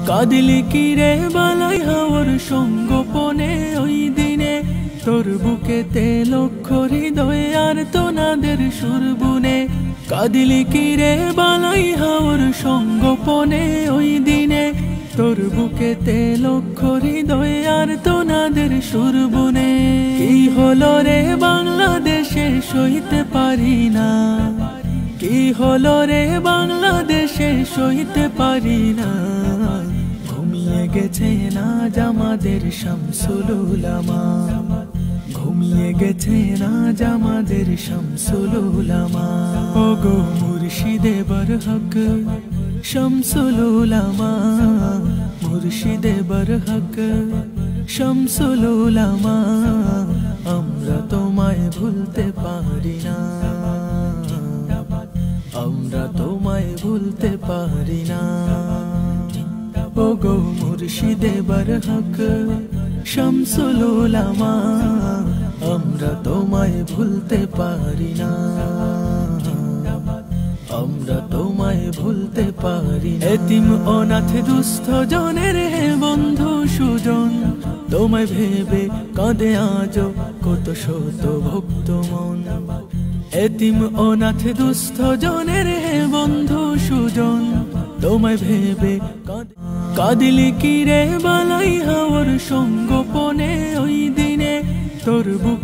কাঁদিলি কি রে বালাই হাওর সঙ্গোপনে ওই দিনে তোর বুকেতে লক্ষ হৃদয় আর তোনাদের সুর বুনে। কাঁদিলি কি রে বালাই হাওর সঙ্গোপনে ওই দিনে তোর বুকেতে লক্ষ হৃদয় আর তোনাদের সুর বুনে। কি হলো রে বাংলাদেশে সইতে পারি না, কি হলো রে বাংলাদেশে সইতে পারি না। ঘুমিয়ে গেছে নাজ আমাদের শামসুল উলামা, ঘুমিয়ে গেছে নাজ আমাদের শামসুল উলামা। ওগো মুর্শিদে বরহক শামসুল উলামা, মুর্শিদে বরহক শামসুল উলামা। আমরা তোমায় ভুলতে পারি না, আমরা তোমায় ভুলতে পারি না। ওগো মুর্শিদে বরহক শামসুল উলামা, আমরা তোমায় ভুলতে পারি না, আমরা তোমায় ভুলতে পারি না। এতিম অনাথ দুস্থ জনের হে বন্ধু সুজন, তোমায় ভেবে কাঁদে আজো কত শত ভক্ত মন। এতিম অনাথ দুস্থ জনের হে বন্ধু সুজন, তোমায় ভেবে কাঁদিলি কি রে বালাই হাওর সঙ্গোপনে ওই দিনে তোর বুক